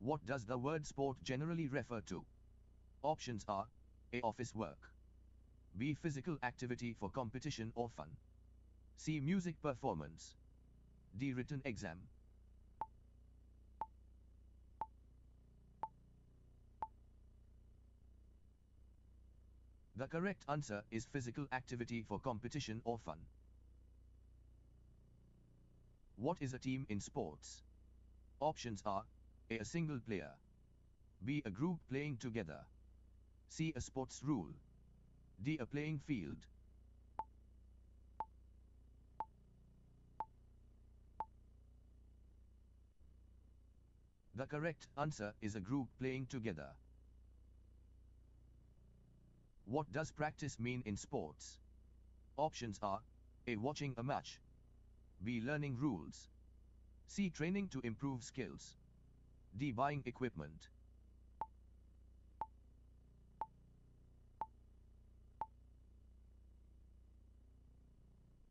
What does the word sport generally refer to? Options are A. Office work, B. Physical activity for competition or fun, C. Music performance, D. Written exam. The correct answer is physical activity for competition or fun. What is a team in sports? Options are A single player, B. A group playing together, C. A sports rule, D. A playing field. The correct answer is a group playing together. What does practice mean in sports? Options are A. Watching a match, B. Learning rules, C. Training to improve skills, D. Buying equipment.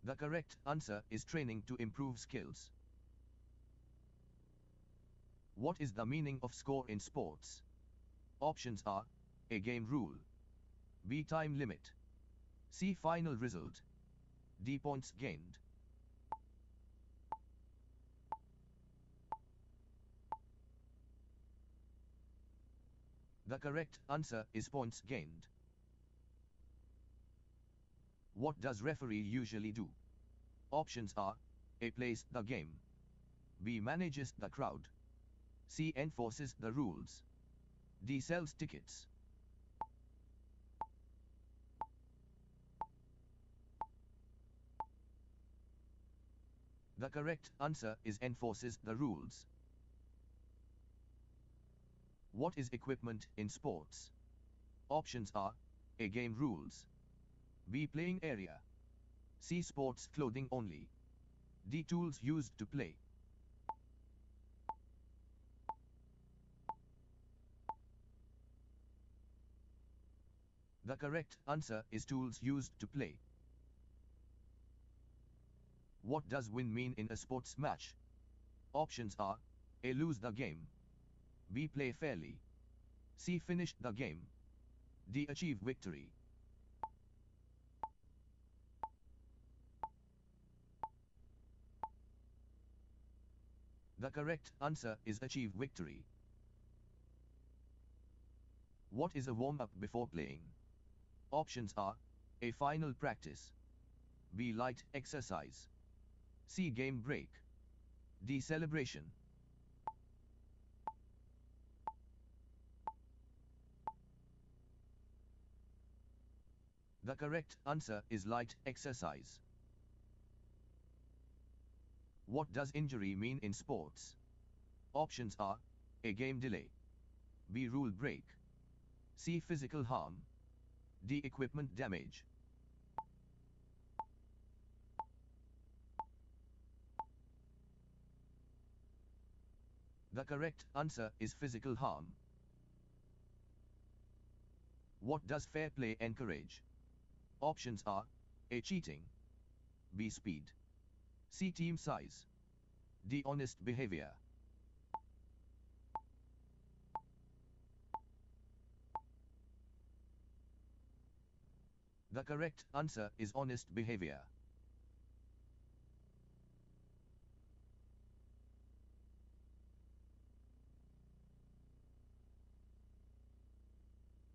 The correct answer is training to improve skills. What is the meaning of score in sports? Options are A. Game rule, B. Time limit, C. Final result, D. Points gained. The correct answer is points gained. What does referee usually do? Options are A. Plays the game, B. Manages the crowd, C. Enforces the rules, D. Sells tickets. The correct answer is enforces the rules. What is equipment in sports? Options are A. Game rules, B. Playing area, C. Sports clothing only, D. Tools used to play. The correct answer is tools used to play. What does win mean in a sports match? Options are A. Lose the game, B. Play fairly, C. Finish the game, D. Achieve victory. The correct answer is achieve victory. What is a warm-up before playing? Options are A. Final practice, B. Light exercise, C. Game break, D. Celebration. The correct answer is light exercise. What does injury mean in sports? Options are A. Game delay, B. Rule break, C. Physical harm, D. Equipment damage. The correct answer is physical harm. What does fair play encourage? Options are A. Cheating, B. Speed, C. Team size, D. Honest behavior. The correct answer is honest behavior.